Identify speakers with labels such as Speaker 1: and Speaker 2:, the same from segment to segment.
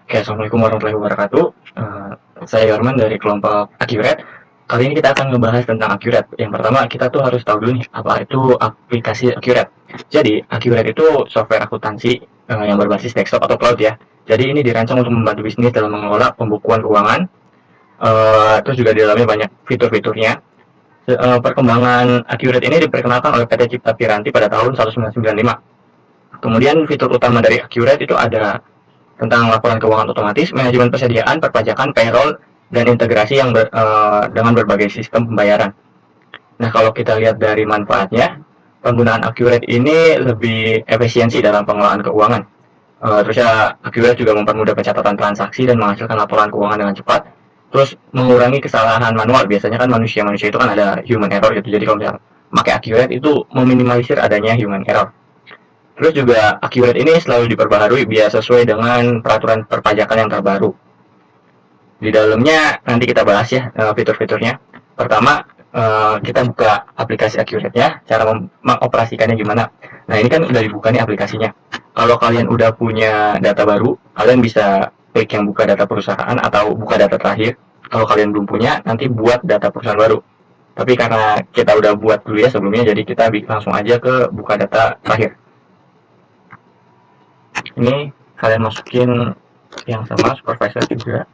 Speaker 1: Oke, Assalamualaikum warahmatullahi wabarakatuh. Saya Yorman dari kelompok Accurate. Kali ini kita akan ngebahas tentang Accurate. Yang pertama, kita tuh harus tahu dulu nih, apa itu aplikasi Accurate. Jadi, Accurate itu software akuntansi yang berbasis desktop atau cloud ya. Jadi, ini dirancang untuk membantu bisnis dalam mengelola pembukuan keuangan. Terus juga di dalamnya banyak fitur-fiturnya. Perkembangan Accurate ini diperkenalkan oleh PT Cipta Piranti pada tahun 1995. Kemudian fitur utama dari Accurate itu ada tentang laporan keuangan otomatis, manajemen persediaan, perpajakan, payroll, dan integrasi dengan berbagai sistem pembayaran. Nah, kalau kita lihat dari manfaatnya, penggunaan Accurate ini lebih efisiensi dalam pengelolaan keuangan. Terus ya, Accurate juga mempermudah pencatatan transaksi dan menghasilkan laporan keuangan dengan cepat. Terus mengurangi kesalahan manual. Biasanya kan manusia-manusia itu kan ada human error gitu. Jadi kalau misalnya pakai Accurate itu meminimalisir adanya human error. Terus juga Accurate ini selalu diperbaharui biar sesuai dengan peraturan perpajakan yang terbaru. Di dalamnya nanti kita bahas ya fitur-fiturnya. Pertama, kita buka aplikasi Accurate-nya, cara mengoperasikannya gimana. Nah, ini kan udah dibuka nih aplikasinya. Kalau kalian udah punya data baru, kalian bisa klik yang buka data perusahaan atau buka data terakhir. Kalau kalian belum punya, nanti buat data perusahaan baru. Tapi karena kita udah buat dulu ya sebelumnya, jadi kita langsung aja ke buka data terakhir. Ini kalian masukin yang sama supervisor juga,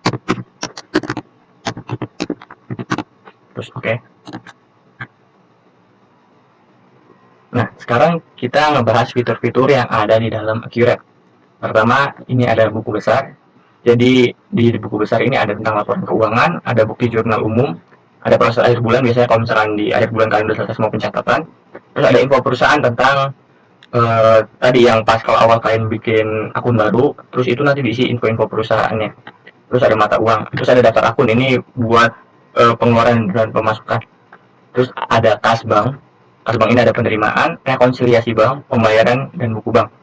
Speaker 1: terus oke. Nah, sekarang kita ngebahas fitur-fitur yang ada di dalam Accurate. Pertama, ini ada buku besar. Jadi di buku besar ini ada tentang laporan keuangan, ada bukti jurnal umum, ada proses akhir bulan. Biasanya kalau misalkan di akhir bulan kalian udah selesai semua pencatatan. Terus ada info perusahaan tentang tadi yang pas kalau awal kalian bikin akun baru, terus itu nanti diisi info-info perusahaannya. Terus ada mata uang, terus ada daftar akun, ini buat pengeluaran dan pemasukan. Terus ada kas bank ini ada penerimaan, rekonsiliasi bank, pembayaran, dan buku bank.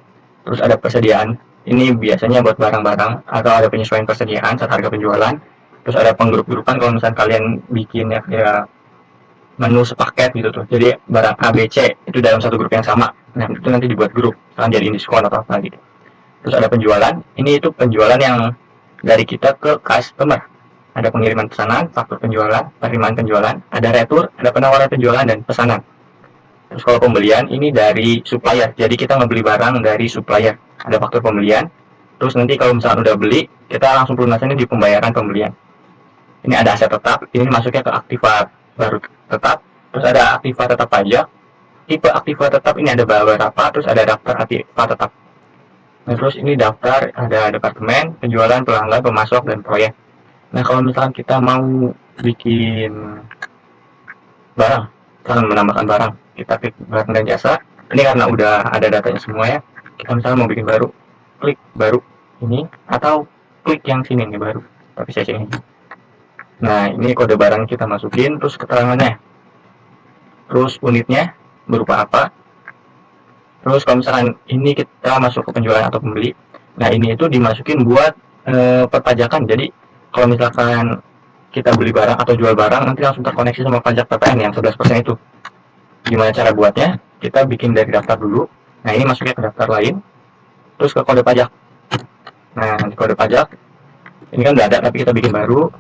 Speaker 1: Terus ada persediaan, ini biasanya buat barang-barang atau ada penyesuaian persediaan saat harga penjualan. Terus ada penggrup-grupan kalau misalnya kalian bikin ya menu sepaket gitu tuh. Jadi barang A, B, C itu dalam satu grup yang sama. Nah, itu nanti dibuat grup, kalian jadiin diskon atau apa gitu. Terus ada penjualan, ini itu penjualan yang dari kita ke customer. Ada pengiriman pesanan, faktur penjualan, penerimaan penjualan, ada retur, ada penawaran penjualan, dan pesanan. Terus kalau pembelian, ini dari supplier. Jadi kita ngebeli barang dari supplier. Ada faktur pembelian. Terus nanti kalau misalnya udah beli, kita langsung pelunasannya di pembayaran pembelian. Ini ada aset tetap, ini masuknya ke aktiva baru tetap. Terus ada aktiva tetap pajak. Tipe aktiva tetap ini ada beberapa, terus ada daftar aktiva tetap. Nah, terus ini daftar, ada departemen, penjualan, pelanggan, pemasok, dan proyek. Nah, kalau misalkan kita mau bikin barang, misalkan menambahkan barang, kita klik barang dan jasa. Ini karena udah ada datanya semua ya. Kita misalnya mau bikin baru, klik baru ini, atau klik yang sini nih baru. Tapi saya sini. Nah, ini kode barang kita masukin, terus keterangannya. Terus unitnya berupa apa. Terus kalau misalkan ini kita masuk ke penjualan atau pembeli, nah ini itu dimasukin buat perpajakan. Jadi kalau misalkan kita beli barang atau jual barang, nanti langsung terkoneksi sama pajak PPN yang 11% itu. Gimana cara buatnya? Kita bikin dari daftar dulu. Nah, ini masuknya ke daftar lain. Terus ke kode pajak. Nah, di kode pajak, ini kan udah ada, tapi kita bikin baru.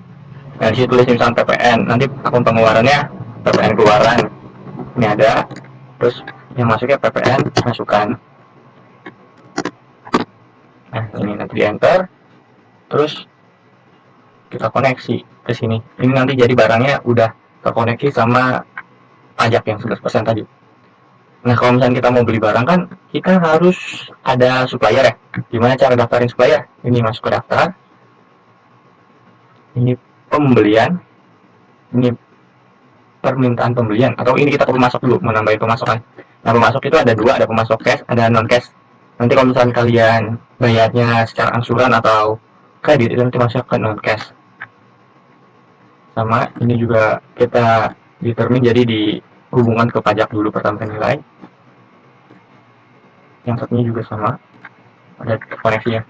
Speaker 1: Nah, di situ tulis misalnya PPN. Nanti akun pengeluarannya PPN keluaran. Ini ada. Terus yang masuknya PPN masukan. Nah, ini nanti di enter. Terus kita koneksi ke sini. Ini nanti jadi barangnya udah terkoneksi sama pajak yang 11% tadi. Nah, kalau misalnya kita mau beli barang kan, kita harus ada supplier ya. Gimana cara daftarin supplier? Ini masuk ke daftar. Ini pembelian. Ini permintaan pembelian. Atau ini kita ke pemasok dulu, menambahin pemasokan. Nah, pemasok itu ada dua, ada pemasok cash, ada non-cash. Nanti kalau misalnya kalian bayarnya secara angsuran atau kredit, itu nanti masuk ke non-cash. Sama, ini juga kita determine jadi dihubungkan ke pajak dulu pertama nilai. Yang satunya juga sama, ada koneksinya.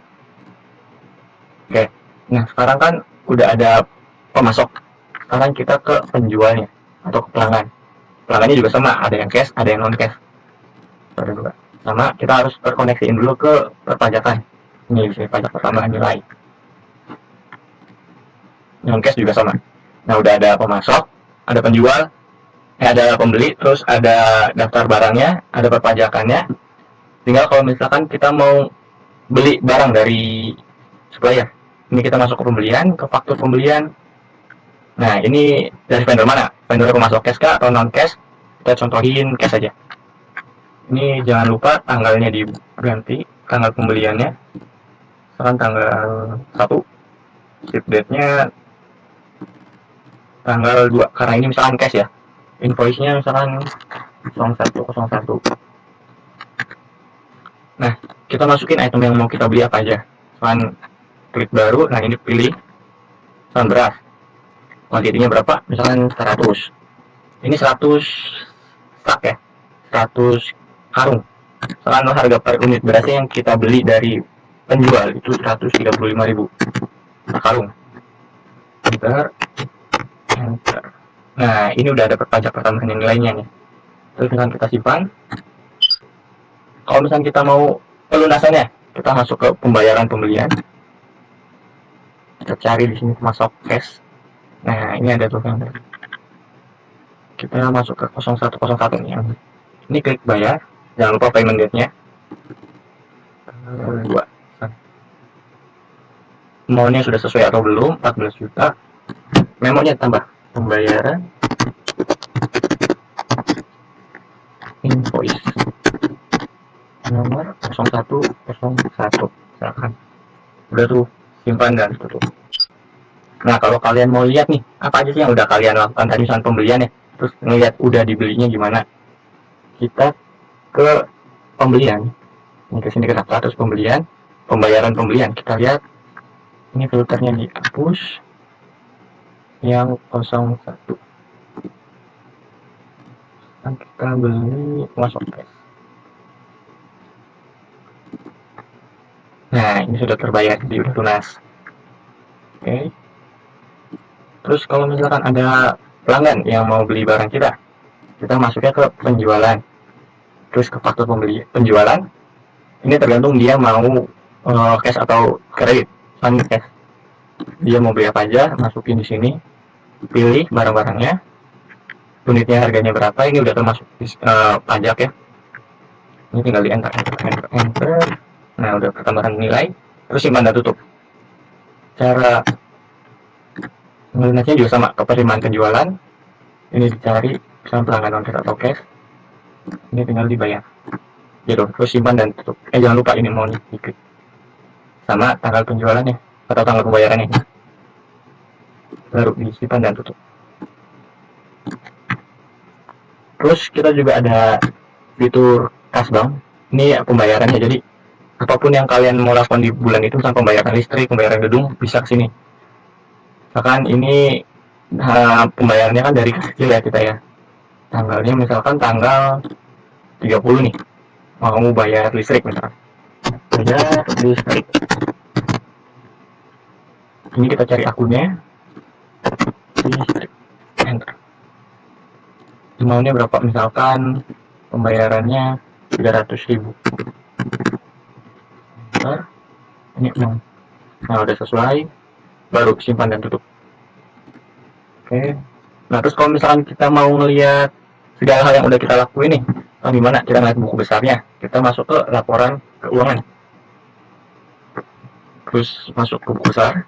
Speaker 1: Oke, nah sekarang kan udah ada pemasok. Sekarang kita ke penjualnya atau ke pelanggan. Pelanggannya juga sama, ada yang cash, ada yang non cash. Ada dua. Sama, kita harus terkoneksiin dulu ke perpajakan. Ini bisa pajak pertambahan nilai. non cash juga sama. Nah, udah ada pemasok, ada penjual, ada pembeli, terus ada daftar barangnya, ada perpajakannya. Tinggal kalau misalkan kita mau beli barang dari supplier, ini kita masuk ke pembelian, ke faktur pembelian. Nah, ini dari vendor mana? Vendor pemasok cash kah atau non cash? Kita contohin cash aja. Ini jangan lupa tanggalnya diganti, tanggal pembeliannya. Misalkan tanggal 1, ship date-nya tanggal 2, karena ini misalkan cash ya. Invoice-nya misalkan 0101. Nah, kita masukin item yang mau kita beli apa aja. Misalkan klik baru, nah ini pilih misalkan beras. Kuantitinya berapa? Misalkan 100. Ini 100 stak ya. 100 karung. Misalkan harga per unit berasnya yang kita beli dari penjual itu 135.000 per karung. Enter. Nah, ini udah ada perpajak pertambahan nilainya nih. Terus misalkan kita simpan. Kalau misalkan kita mau pelunasannya, kita masuk ke pembayaran pembelian. Kita cari di sini masuk cash. Nah, ini ada tuh kan. Kita masuk ke 0101 nih. Ini klik bayar. Jangan lupa payment date-nya. 2. Maunya sudah sesuai atau belum? 14 juta. Memonya tambah. Pembayaran. Invoice. Nomor 0101. Misalkan. Udah tuh. Simpan dan tutup. Nah, kalau kalian mau lihat nih, apa aja sih yang udah kalian lakukan tadi saat pembelian ya, terus ngeliat udah dibelinya gimana, kita ke pembelian, ini ke sini ke daftar, terus pembelian, pembayaran pembelian, kita lihat, ini filternya dihapus, yang 01, dan kita beli masuk cash. Nah, ini sudah terbayar, jadi udah lunas. Oke. Terus kalau misalkan ada pelanggan yang mau beli barang kita masuknya ke penjualan, terus ke faktur penjualan. Ini tergantung dia mau cash atau kredit. Cash. Dia mau beli apa aja, masukin di sini, pilih barang-barangnya, unitnya harganya berapa. Ini udah termasuk pajak ya. Ini tinggal di enter. Nah, udah pertambahan nilai, terus simpan dan tutup. Cara melunasnya juga sama, ke penerimaan penjualan. Ini dicari misalnya pelanggan non cash atau cash. Ini tinggal dibayar. Gitu, terus simpan dan tutup. Jangan lupa ini mau diklik. Sama tanggal penjualannya atau tanggal pembayarannya. Baru disimpan dan tutup. Terus kita juga ada fitur kas bank. Ini pembayarannya, jadi apapun yang kalian mau lakukan di bulan itu, misalnya pembayaran listrik, pembayaran gedung, bisa kesini. Misalkan ini pembayarannya kan dari kecil ya kita ya. Tanggalnya misalkan tanggal 30 nih. Mau bayar listrik misalkan. Bayar listrik. Ini kita cari akunnya. Listrik. Enter. Maunya berapa, misalkan pembayarannya 300.000. Enter. Ini uang. Nah, udah sesuai, baru simpan dan tutup. Oke. Nah, terus kalau misalkan kita mau ngelihat segala hal yang udah kita lakuin nih, gimana kita ngeliat buku besarnya, kita masuk ke laporan keuangan, terus masuk ke buku besar.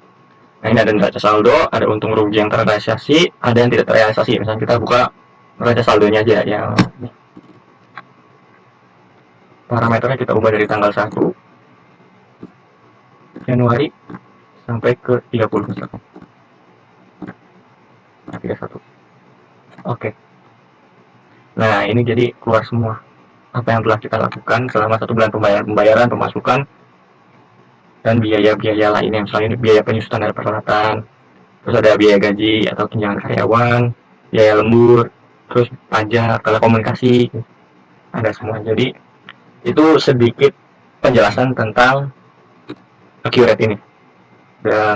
Speaker 1: Nah, ini ada neraca saldo, ada untung rugi yang terrealisasi, ada yang tidak terrealisasi. Misalnya kita buka neraca saldonya aja, yang parameternya kita ubah dari tanggal 1 Januari sampai ke 30 misalkan. 31. Oke. Nah, ini jadi keluar semua apa yang telah kita lakukan selama 1 bulan, pembayaran, pemasukan, dan biaya-biaya lainnya. Misalnya ini biaya penyusutan dari peralatan, terus ada biaya gaji atau tunjangan karyawan, biaya lembur, terus pajak, telekomunikasi, ada semua. Jadi itu sedikit penjelasan tentang Accurate ini.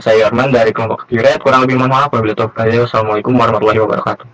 Speaker 1: Saya Arman dari kelompok Accurate. Kurang lebih mohon maaf. Wassalamualaikum warahmatullahi wabarakatuh.